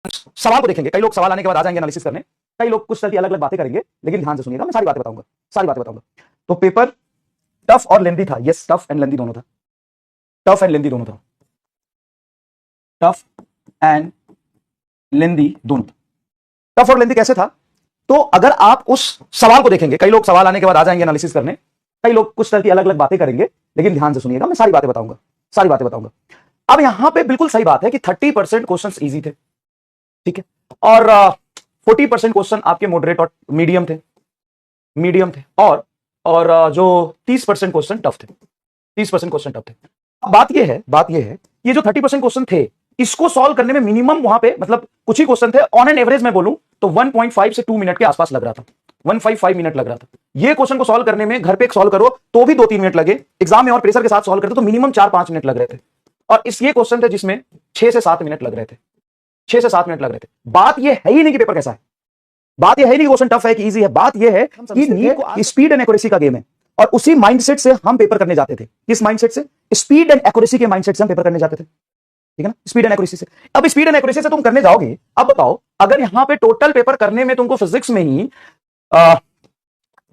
सवाल को देखेंगे, कई लोग सवाल आने के बाद आ जाएंगे एनालिसिस करने, कई लोग कुछ तरह की अलग अलग बातें करेंगे, लेकिन ध्यान से सुनिएगा, मैं सारी बातें बताऊंगा, सारी बातें बताऊंगा। तो पेपर टफ और लेंदी था, यस टफ एंड लेंदी दोनों था, टफ एंड लेंदी दोनों था, टफ एंड लेंदी दोनों था। टफ और लेंदी कैसे था? तो अगर आप उस सवाल को देखेंगे, कई लोग सवाल आने के बाद आ जाएंगे एनालिसिस करने, कई लोग कुछ तरह की अलग अलग बातें करेंगे, लेकिन ध्यान से सुनिएगा, मैं सारी बातें बताऊंगा, सारी बातें बताऊंगा। अब यहां पे बिल्कुल सही बात है कि 30% क्वेश्चंस इजी थे, ठीक है, और 40% क्वेश्चन आपके मॉडरेट और मीडियम थे, और जो 30% क्वेश्चन टफ थे, 30% क्वेश्चन टफ थे। अब बात यह है ये जो 30% क्वेश्चन थे, इसको सॉल्व करने में मिनिमम वहां पे मतलब कुछ ही क्वेश्चन थे, ऑन एन एवरेज मैं बोलूं तो 1.5 से 2 मिनट के आसपास लग रहा था, 155 मिनट लग रहा था। ये क्वेश्चन को सॉल्व करने में घर पे सॉल्व करो तो भी 2-3 मिनट लगे, एग्जाम में और प्रेशर के साथ सॉल्व करते तो मिनिमम 4-5 मिनट लग रहे थे, और इस ये क्वेश्चन थे जिसमें 6 से 7 मिनट लग रहे थे, 6 से 7 मिनट लग रहे थे। बात यह है ही नहीं कि पेपर कैसा है, बात यह है नहीं क्वेश्चन टफ है कि इजी है, बात यह है कि नीट स्पीड एंड एक्यूरेसी का गेम है, और उसी माइंडसेट से हम पेपर करने जाते थे। किस माइंडसेट से? स्पीड एंड एक्यूरेसी के माइंडसेट से हम पेपर करने जाते थे, ठीक है ना, स्पीड एंड एक्यूरेसी से। अब स्पीड एंड एक्यूरेसी से तुम करने जाओगे, अब बताओ अगर यहां पे टोटल पेपर करने में तुमको फिजिक्स में ही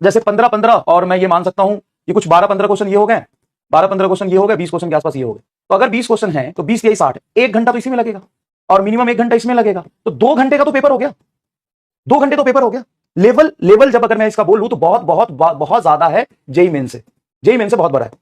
जैसे 15-15, और मैं ये मान सकता हूं कि कुछ 12-15 क्वेश्चन ये हो गए, 12-15 क्वेश्चन ये हो गए, 20 क्वेश्चन के आसपास ये हो गए, तो अगर 20 क्वेश्चन है तो 20 यही 60, 1 घंटा तो इसी में लगेगा, और मिनिमम 1 घंटा इसमें लगेगा, तो 2 घंटे का तो पेपर हो गया, 2 घंटे तो पेपर हो गया। लेवल जब अगर मैं इसका बोलूं तो बहुत बहुत बहुत ज्यादा है जेई मेन से, जेई मेन से बहुत बड़ा है।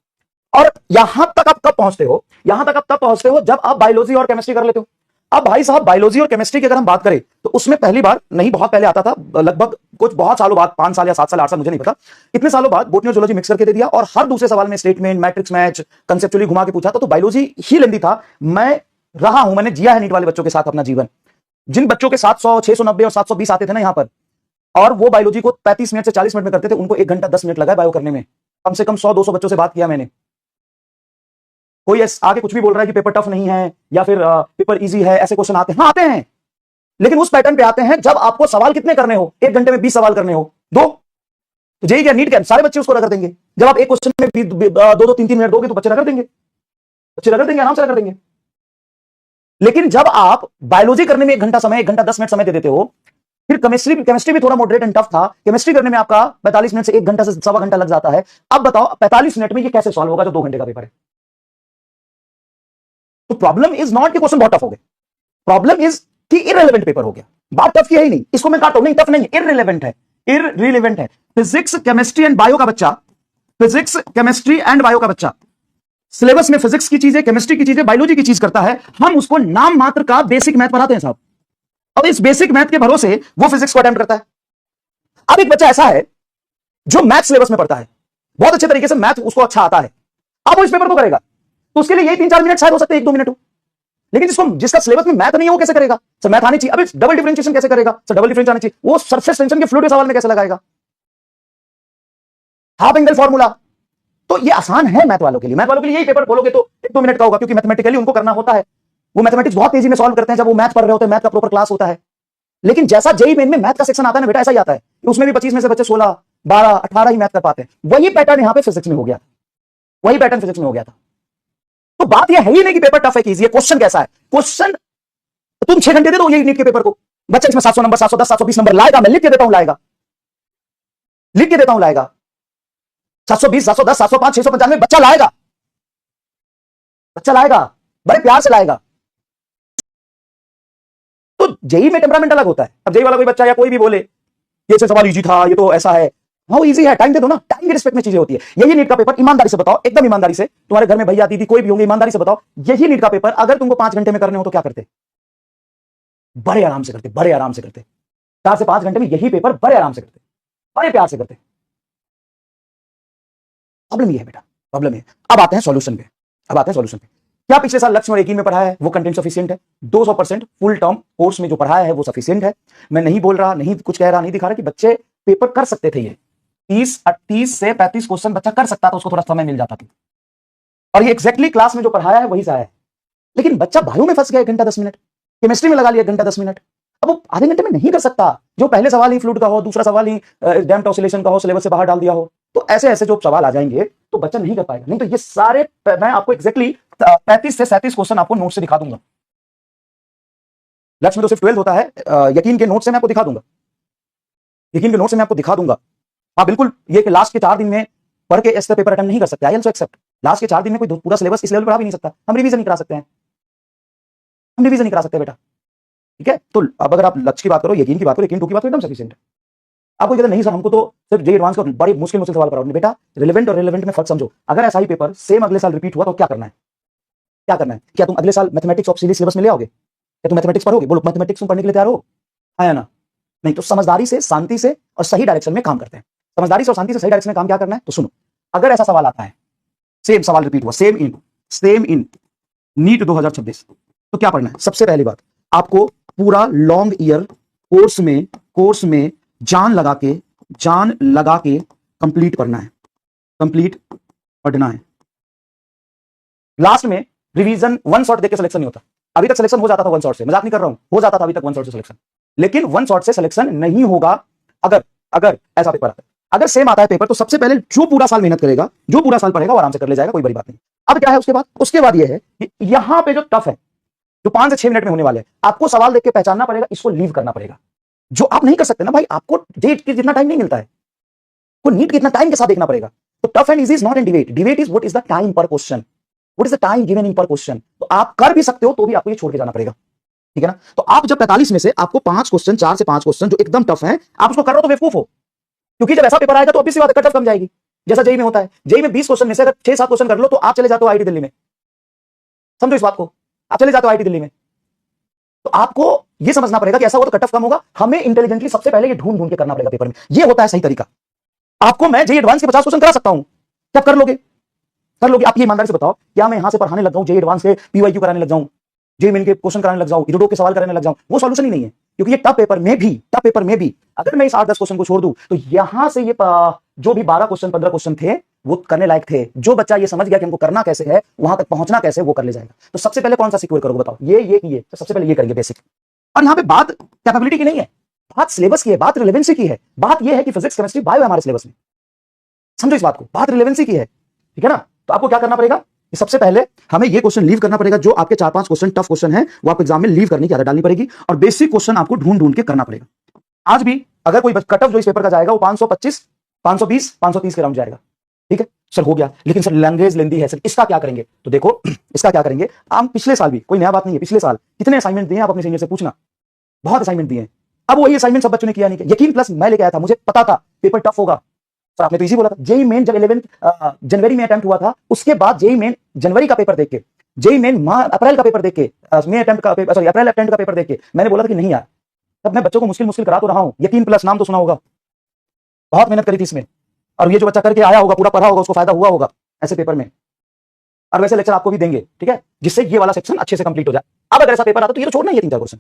और यहां तक आप कब पहुंचते हो, यहां तक आप तब पहुंचते हो जब आप बायोलॉजी और केमिस्ट्री कर लेते हो। अब भाई साहब बायोलॉजी और केमिस्ट्री की अगर हम बात करें तो उसमें पहली बार नहीं, बहुत पहले आता था, लगभग कुछ बहुत सालों बाद, 5 साल या 7 साल 8 साल मुझे नहीं पता, इतने सालों बाद बॉटनी और जूलॉजी मिक्स करके दे दिया, और हर दूसरे सवाल में स्टेटमेंट, मैट्रिक्स मैच, कंसेप्चुअली घुमा के पूछा, तो बायोलॉजी ही लेंदी था। मैं रहा हूं, मैंने जिया है नीट वाले बच्चों के साथ अपना जीवन, जिन बच्चों के 700, 690 और 720 आते थे ना यहां पर, और वो बायोलॉजी को 35 मिनट से 40 मिनट में करते थे, उनको 1 घंटा 10 मिनट लगा बायो करने में। कम से कम 100-200 बच्चों से बात किया मैंने। कोई आगे कुछ भी बोल रहा है कि पेपर टफ नहीं है या फिर पेपर इजी है, ऐसे क्वेश्चन आते हैं, हाँ आते हैं, लेकिन उस पैटर्न पे आते हैं जब आपको सवाल कितने करने हो, 1 घंटे में 20 सवाल करने हो, 2, तो जेई क्या नीट क्या सारे बच्चे उसको रगड़ देंगे। जब आप एक क्वेश्चन में 2-2, 3-3 मिनट दोगे तो बच्चे रगड़ देंगे, बच्चे रगड़ देंगे, आराम से रगड़ देंगे। लेकिन जब आप बायोलॉजी करने में 1 घंटा समय, 1 घंटा 10 मिनट समय दे देते हो, फिर केमिस्ट्री भी थोड़ा मॉडरेट एंड टफ था, केमिस्ट्री करने में आपका 45 मिनट से 1 घंटा से सवा घंटा लग जाता है। अब बताओ 45 मिनट में ये कैसे सॉल्व होगा जो 2 घंटे का पेपर है? तो प्रॉब्लम इज नॉट कि क्वेश्चन बहुत टफ हो गए, प्रॉब्लम इज कि इररिलेवेंट पेपर हो गया। बात टफ की है ही नहीं, इसको मैं काटो नहीं, टफ नहीं, इररिलेवेंट है, इररिलेवेंट है। फिजिक्स केमिस्ट्री एंड बायो का बच्चा, फिजिक्स केमिस्ट्री एंड बायो का बच्चा सिलेबस में फिजिक्स की चीजें, केमिस्ट्री की चीजें, बायोलॉजी की चीज करता है, हम उसको नाम मात्र का बेसिक मैथ पढ़ाते हैं साहब, और इस बेसिक मैथ के भरोसे वो फिजिक्स को अटेम्प्ट करता है। अब एक बच्चा ऐसा है जो मैथ सिलेबस में पढ़ता है, बहुत अच्छे तरीके से मैथ उसको अच्छा आता है, अब वो इस पेपर को करेगा, तो उसके लिए यही 3-4 मिनट शायद हो सकते हैं, 1-2 मिनट हो, लेकिन जिसका सिलेबस में मैथ नहीं है वो कैसे करेगा? सर मैथ आनी चाहिए, अभी डबल डिफरेंशिएशन कैसे करेगा? सर डबल डिफरेंशिएशन आनी चाहिए, वो सरफेस टेंशन के फ्लूइड के सवाल में कैसे लगाएगा? हाफ एंगल फॉर्मूला, तो ये आसान है मैथ वालों के लिए, मैथ वालों के लिए यही पेपर बोलोगे तो 1-2 मिनट का होगा, क्योंकि मैथमेटिकली उनको करना होता है, वो मैथमेटिक्स बहुत तेजी में सॉल्व करते हैं जब वो मैथ पढ़ रहे होते हैं, मैथ का प्रॉपर क्लास होता है। लेकिन जैसा जेई मेन में मैथ का सेक्शन आता है ना बेटा, ऐसा ही आता है, उसमें भी 25 में से बच्चे 16, 12, 18 ही मैथ कर पाते हैं। वही पैटर्न यहां पे फिजिक्स में हो गया, वही पैटर्न फिजिक्स में हो गया था। तो बात यह है ही नहीं कि पेपर टफ है कि इजी है, क्वेश्चन कैसा है? क्वेश्चन तुम 6 घंटे दे दो यही नीट के पेपर को, बच्चा इसमें 700 नंबर, 710, 720 नंबर लाएगा, मैं लिख के देता हूं लाएगा, लिख के देता हूं लाएगा, 720, 710, 705, 695 बच्चा लाएगा, बच्चा लाएगा, बड़े प्यार से लाएगा। तो जेई में टेम्परामेंट अलग होता है। अब जेई वाला कोई बच्चा या कोई भी बोले ये सवाल इजी था, ये तो ऐसा है, हाँ इजी है, टाइम दे दो ना, टाइम की रिस्पेक्ट में चीजें होती है। यही नीट का पेपर, ईमानदारी से बताओ, एकदम ईमानदारी से, तुम्हारे घर में भैया दीदी कोई भी होंगे, ईमानदारी से बताओ, यही नीट का पेपर अगर तुमको 5 घंटे में करने हो तो क्या करते? बड़े आराम से करते, बड़े आराम से करते, 4 से 5 घंटे में यही पेपर बड़े आराम से करते, बड़े प्यार से करते। प्रॉब्लम ये है बेटा, प्रॉब्लम है। अब आते हैं सॉल्यूशन पे, अब आते हैं सॉल्यूशन पे। क्या पिछले साल लक्ष्य और यकीन में पढ़ाया है वो कंटेंट सफिशिएंट है? 200% फुल टर्म कोर्स में जो पढ़ाया है वो सफिशिएंट है। मैं नहीं बोल रहा, नहीं कुछ कह रहा, नहीं दिखा रहा कि बच्चे पेपर कर सकते थे, ये 30 से 35 क्वेश्चन बच्चा कर सकता था, उसको थोड़ा समय मिल जाता था, और ये एग्जैक्टली क्लास में जो पढ़ाया है वही से आया है। लेकिन बच्चा बायो में फंस गया 1 घंटा 10 मिनट, केमिस्ट्री में लगा लिया 1 घंटा 10 मिनट, अब वो आधे घंटे में नहीं कर सकता। जो पहले सवाल ही फ्लूइड का हो, दूसरा सवाल ही डैम्प्ड ऑसिलेशन का हो, सिलेबस से बाहर डाल दिया हो, तो ऐसे ऐसे जो सवाल आ जाएंगे तो बच्चा नहीं कर पाएगा। नहीं तो ये सारे मैं आपको एग्जैक्टली 35 से 37 क्वेश्चन आपको नोट से दिखा दूंगा, लक्ष्य में तो सिर्फ 12 होता है। यकीन के नोट से मैं आपको दिखा दूंगा, यकीन के नोट से मैं आपको दिखा दूंगा। हाँ बिल्कुल, ये कि लास्ट के 4 दिन में पढ़ के ऐसा पेपर अटेम्प्ट नहीं कर सकते, आई एल्सो एक्सेप्ट। लास्ट के 4 दिन में कोई पूरा सिलेबस इस लेवल पर पढ़ा भी नहीं सकता, हम रिवीजन नहीं करा सकते हैं, हम रिवीजन नहीं करा सकते बेटा, ठीक है। तो अब अगर आप लक्ष्य की बात करो, यकीन की बात करो, यकीन 2 की बात करो, एकदम सफिशिएंट है। आपको कहते नहीं सर हमको तो सिर्फ जे एडवांस का बड़े मुश्किल मुश्किल सवाल कराओ, बेटा रिलेवेंट और रिलेवेंट में फर्क समझो। अगर ऐसा ही पेपर सेम अगले साल रिपीट हुआ तो क्या करना है, क्या करना है? क्या तुम अगले साल मैथमेटिक्स ऑफ सीरीज सिलेबस में ले आओगे? क्या तुम मैथमेटिक्स पढ़ोगे? बोलो मैथमेटिक्स तुम पढ़ने के लिए तैयार हो? हाँ या ना? नहीं। तो समझदारी से, शांति से और सही डायरेक्शन में काम करते हैं। समझदारी से और शांति से सही डायरेक्शन में काम क्या करना है, तो सुनो। अगर ऐसा सवाल आता है, सेम सवाल रिपीट हुआ, सेम इन नीट 2026, तो क्या पढ़ना है? सबसे पहली बात, आपको पूरा लॉन्ग ईयर कोर्स में जान लगा के कंप्लीट करना है, कंप्लीट पढ़ना है। लास्ट में रिवीजन वन शॉट देके सिलेक्शन नहीं होता। अभी तक सिलेक्शन हो जाता था वन शॉट से, मजाक नहीं कर रहा हूं, हो जाता था अभी तक वन शॉट से सिलेक्शन, लेकिन वन शॉट से सिलेक्शन नहीं होगा अगर ऐसा पेपर आता है। अगर सेम आता है पेपर तो सबसे पहले जो पूरा साल मेहनत करेगा, जो पूरा साल पढ़ेगा वो आराम से कर ले जाएगा, कोई बड़ी बात नहीं। अब क्या है उसके बाद ये है कि यहां पे जो टफ है, जो 5 से 6 मिनट में होने वाले हैं, आपको सवाल देख के पहचानना पड़ेगा, इसको लीव करना पड़ेगा, जो आप नहीं कर सकते ना भाई। आपको जेट की जितना टाइम नहीं मिलता है, को नीट कितना टाइम के साथ देखना पड़ेगा। तो tough and easy is not in debate, debate is what is the time per question, what is the time given in per question. तो आप कर भी सकते हो तो भी आपको ये छोड़ के जाना पड़ेगा, ठीक है ना। तो आप जब 45 में से आपको 5 क्वेश्चन, 4 से 5 क्वेश्चन जो एकदम टफ है, आप उसको कर रहे हो तो बेवकूफ हो, क्योंकि जब ऐसा पेपर आएगा तो ऑब्वियसली बात है कट ऑफ कम जाएगी। जैसा जेई में होता है, जेई में 20 क्वेश्चन में से अगर 6-7 क्वेश्चन कर लो तो आप चले जाते हो आईआईटी दिल्ली में, समझो इस बात को, आप चले जाते हो आईआईटी दिल्ली में। तो आपको यह समझना पड़ेगा कि ऐसा हो तो कट ऑफ कम होगा, हमें इंटेलिजेंटली सबसे पहले ये ढूंढ के करना पड़ेगा पेपर में। ये होता है सही तरीका। आपको मैं जेई एडवांस के 50 क्वेश्चन करा सकता हूं, क्या कर लोगे? आप ये ईमानदारी से बताओ, क्या मैं यहां से पढ़ाने लग जाऊं, जेई एडवांस के पीवाईक्यू कराने लग जाऊं, जेई मेन के क्वेश्चन कराने लग जाऊं, इडो के सवाल कराने लग जाऊं? वो सॉल्यूशन ही नहीं है, क्योंकि ये टफ पेपर में भी अगर मैं इस 8-10 क्वेश्चन को छोड़ दूं तो यहां से ये जो भी 12 क्वेश्चन 15 क्वेश्चन थे वो करने लायक थे। जो बच्चा ये समझ गया कि हमको करना कैसे है, वहां तक पहुंचना कैसे, वो कर ले जाएगा। तो सबसे पहले कौन सा सिक्योर करोगे बताओ? ये तो सबसे पहले ये करेंगे बेसिक। और यहां पे बात कैपेबिलिटी की नहीं है, बात सिलेबस की है, बात रिलेवेंसी की है। बात ये है कि फिजिक्स केमिस्ट्री बायो है हमारे सिलेबस में, समझो इस बात को, बात रिलेवेंसी की है, ठीक है ना। तो आपको क्या करना पड़ेगा, सबसे पहले हमें ये क्वेश्चन लीव करना पड़ेगा, जो आपके 4-5 क्वेश्चन टफ क्वेश्चन है वो आपको एग्जाम में लीव करने की आदत डालनी पड़ेगी, और बेसिक क्वेश्चन आपको ढूंढ के करना पड़ेगा। आज भी अगर कोई कट ऑफ जो इस पेपर का जाएगा वो 525, 520, 530 के राउंड जाएगा, ठीक है सर, हो गया। लेकिन सर लैंग्वेज लेंदी है सर, इसका क्या करेंगे? तो देखो इसका क्या करेंगे, हम पिछले साल भी, कोई नया बात नहीं है, पिछले साल कितने असाइनमेंट दिए आप अपने सीनियर से पूछना, बहुत असाइनमेंट दिए हैं। अब वही असाइनमेंट सब बच्चों ने किया नहीं किया। यकीन प्लस मैं लेके आया था, मुझे पता था पेपर टफ होगा सर, आपने तो इसी बोला था। जेई मेन जब 11 जनवरी में अटेम्प्ट हुआ था, उसके बाद जेई मेन जनवरी का पेपर देख के, जेई मेन अप्रैल का पेपर देख के, मई अटेम्प्ट का पेपर, सॉरी अप्रैल अटेम्प्ट का पेपर देख के मैंने बोला था कि नहीं यार, तब मैं बच्चों को मुश्किल करा तो रहा हूं। यकीन प्लस नाम तो सुना होगा, बहुत मेहनत करी थी इसमें, और ये जो बच्चा करके आया होगा, पूरा पढ़ा होगा, उसको फायदा हुआ होगा ऐसे पेपर में। और वैसे लेक्चर आपको भी देंगे, ठीक है, जिससे ये वाला सेक्शन अच्छे से कंप्लीट हो जाए। अब अगर ऐसा पेपर आता तो ये तो छोड़ना ही है 3-4 क्वेश्चन,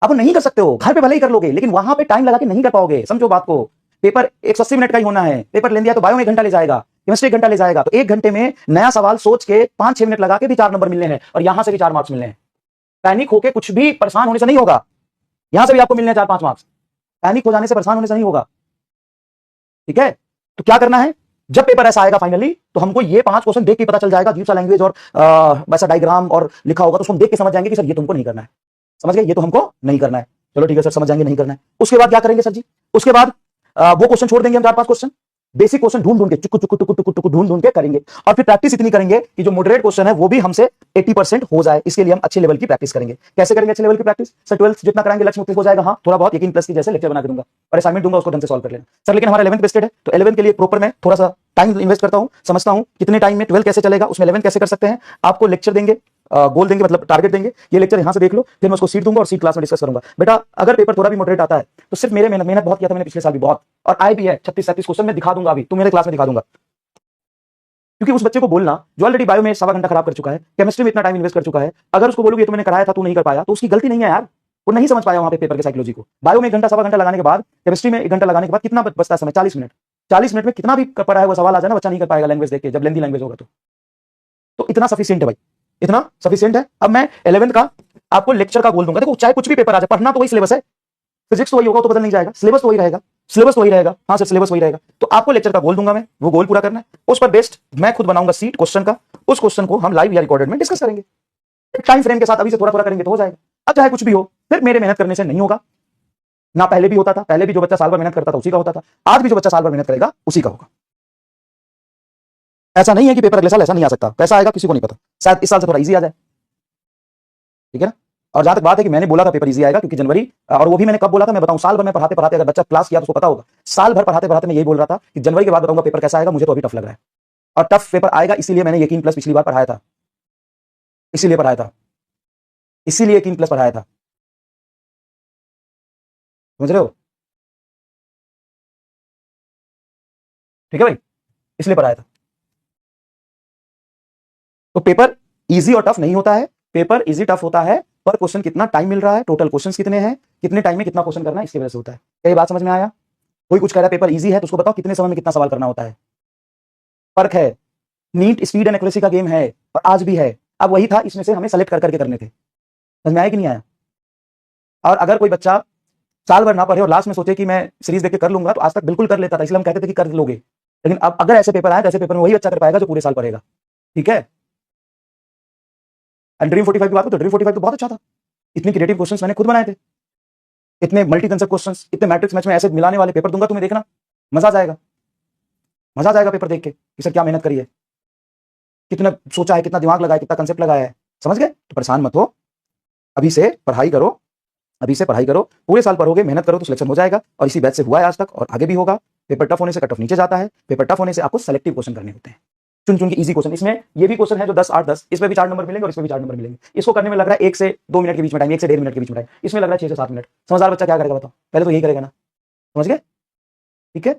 आप नहीं कर सकते हो, घर पे भले ही कर लोगे, लेकिन वहां पे टाइम लगा के नहीं कर पाओगे, समझो बात को। पेपर 180 मिनट का ही होना है, पेपर ले लिया तो बायो में 1 घंटा ले जाएगा, केमिस्ट्री 1 घंटा ले जाएगा, तो 1 घंटे में नया सवाल सोच के 5-6 मिनट लगा के भी 4 नंबर मिलने हैं, और यहां से भी 4 मार्क्स मिलने हैं। पैनिक होके कुछ भी परेशान होने से नहीं होगा, यहां से भी आपको मिलने हैं 4-5 मार्क्स, पैनिक हो जाने से, परेशान होने से नहीं होगा, ठीक है। तो क्या करना है, जब पेपर ऐसा आएगा फाइनली, तो हमको ये 5 क्वेश्चन देख के पता चल जाएगा, अजीब सा लैंग्वेज और वैसा डायग्राम और लिखा होगा, तो उसको हम देख के समझ जाएंगे कि सर ये तुमको नहीं करना है, समझ गए, ये तो हमको नहीं करना है। चलो ठीक है सर, समझ जाएंगे नहीं करना है। उसके बाद क्या करेंगे सर जी? उसके बाद वो क्वेश्चन छोड़ देंगे हम, 4-5 क्वेश्चन बेसिक क्वेश्चन ढूंढ के टुक ढूंढ के करेंगे, और फिर प्रैक्टिस इतनी करेंगे कि जो मॉडरेट क्वेश्चन है वो भी हमसे 80% हो जाए। इसके लिए हम अच्छे लेवल की प्रैक्टिस करेंगे। कैसे करेंगे अच्छे लेवल की प्रैक्टिस? सर 12th जितना कराएंगे लक्ष्य मुक्त हो जाएगा, हाँ थोड़ा बहुत यकीन प्लस की जैसे लेक्चर बना के दूंगा और असाइनमेंट दूंगा, उसको ढंग से सॉल्व कर लेना सर। लेकिन हमारा 11th बेस्टेड है, तो 11th के लिए प्रॉपर मैं थोड़ा सा टाइम इन्वेस्ट करता हूं, समझता हूं कितने टाइम में 12 कैसे चलेगा, उसमें 11 कैसे कर सकते हैं। आपको लेक्चर देंगे, गोल देंगे, मतलब टारगेट देंगे, ये लेक्चर यहां से देख लो, फिर मैं उसको सीट दूंगा और सीट क्लास में डिस्कस करूंगा। बेटा अगर पेपर थोड़ा भी मॉडरेट आता है तो सिर्फ मेरे मेहनत बहुत किया था मैंने पिछले साल भी बहुत, और आए भी है 36-37 क्वेश्चन में दिखा दूंगा, अभी तो मेरे क्लास में दिखा दूंगा। क्योंकि उस बच्चे को बोलना जो ऑलरेडी बायो में 1.25 घंटा खराब कर चुका है, केमिस्ट्री में इतना टाइम इन्वेस्ट कर चुका है, अगर उसको बोलोगे तो मैंने कराया था तू नहीं कर पाया, तो उसकी गलती नहीं है यार, वो नहीं समझ पाया वहां पे पेपर के साइकोलॉजी को। बायो में 1 घंटा 1.25 घंटा लगाने के बाद, केमिस्ट्री में 1 घंटा लगाने के बाद कितना बचता है समय? 40 मिनट। 40 मिनट में कितना भी पढ़ा है वो सवाल आ जाए ना, बच्चा नहीं कर पाएगा लैंग्वेज देख के, जब लेंदी लैंग्वेज होगा तो इतना सफिशिएंट है भाई, इतना सफिशिएंट है। अब मैं 11th का आपको लेक्चर का गोल दूंगा। देखो चाहे कुछ भी पेपर आ जाए, पढ़ना तो वही सिलेबस है, फिजिक्स तो वही होगा, तो बदल नहीं जाएगा, सिलेबस तो वही रहेगा, सिलेबस तो वही रहेगा, हाँ सर सिलेबस वही रहेगा। तो आपको लेक्चर का गोल दूंगा मैं, वो गोल पूरा करना है, उस पर बेस्ट मैं खुद बनाऊंगा सीट क्वेश्चन का, उस क्वेश्चन को हम लाइव या रिकॉर्डेड में डिस्कस करेंगे, टाइम फ्रेम के साथ अभी से थोड़ा थोड़ा करेंगे तो हो जाएगा। अब चाहे कुछ भी हो, फिर मेरे मेहनत करने से नहीं होगा ना। पहले भी होता था, पहले भी जो बच्चा साल भर मेहनत करता था उसी का होता था, आज भी जो बच्चा साल भर मेहनत करेगा उसी का होगा। ऐसा नहीं है कि पेपर अगले साल ऐसा नहीं आ सकता, कैसा आएगा किसी को नहीं पता, शायद इस साल से थोड़ा इजी आ जाए, ठीक है ना। और जहां तक बात है कि मैंने बोला था पेपर इजी आएगा, क्योंकि जनवरी, और वो भी मैंने कब बोला था मैं बताऊं, साल भर में पढ़ाते पढ़ाते, अगर बच्चा क्लास किया तो उसको पता होगा, साल भर पढ़ाते पढ़ाते मैं यही बोल रहा था कि जनवरी के बाद बताऊंगा पेपर कैसा आएगा, मुझे तो अभी टफ लग रहा है। और टफ पेपर आएगा इसीलिए मैंने यकीन प्लस पिछली बार पढ़ाया था, इसीलिए पढ़ाया था, इसीलिए यकीन प्लस पढ़ाया था, समझ रहे हो, ठीक है भाई, इसलिए पढ़ाया था। तो पेपर इजी और टफ नहीं होता है, पेपर इजी टफ होता है पर क्वेश्चन कितना टाइम मिल रहा है, टोटल क्वेश्चंस कितने हैं, कितने टाइम में कितना क्वेश्चन करना है, इसकी वजह से होता है। क्या ये बात समझ में आया? कोई कुछ कह रहा है पेपर इजी है तो उसको बताओ कितने समय में कितना सवाल करना होता है, फर्क है। नीट स्पीड एंड एक्यूरेसी का गेम है और आज भी है, अब वही था, इसमें से हमें सेलेक्ट कर करके करने थे। समझ में आया कि नहीं आया? और अगर कोई बच्चा साल भर ना पढ़े और लास्ट में सोचे कि मैं सीरीज देख के कर लूंगा, तो आज तक बिल्कुल कर लेता था, इसलिए हम कहते थे कि कर लोगे। लेकिन अब अगर ऐसे पेपर आए तो ऐसे पेपर में वही बच्चा कर पाएगा जो पूरे साल पढ़ेगा, ठीक है। ड्रीम 45 की बात तो ड्रीम 45 तो बहुत अच्छा था, इतने क्रिएटिव क्वेश्चंस मैंने खुद बनाए थे, इतने मल्टी कंसेप्ट क्वेश्चंस, इतने मैट्रिक्स मैच में ऐसे मिलाने वाले पेपर दूंगा तुम्हें, देखना मजा आ जाएगा, मजा आ जाएगा पेपर देख के कि सर क्या मेहनत करी है, कितना सोचा है, कितना दिमाग लगाया, कितना कंसेप्ट लगाया है, समझ गए। तो परेशान मत हो, अभी से पढ़ाई करो, अभी से पढ़ाई करो, पूरे साल पढ़ोगे, मेहनत करो तो सिलेक्शन हो जाएगा। और इसी बैच से हुआ है आज तक और आगे भी होगा। पेपर टफ होने से कट ऑफ नीचे जाता है, पेपर टफ होने से आपको सेलेक्टिव क्वेश्चन करने होते हैं, चुन चुन के इजी क्वेश्चन। इसमें ये भी क्वेश्चन है जो 10 8 10, इसमें भी 4 नंबर मिलेंगे और इसमें भी 4 नंबर मिलेंगे। इसको करने में लग रहा है 1 से 2 मिनट के बीच में टाइम, 1 से 1.5 मिनट के बीच में टाइम, इसमें लग रहा है 6 से 7 मिनट। समझदार बच्चा क्या करेगा बताओ, पहले तो यही करेगा ना, समझ गए, ठीक है।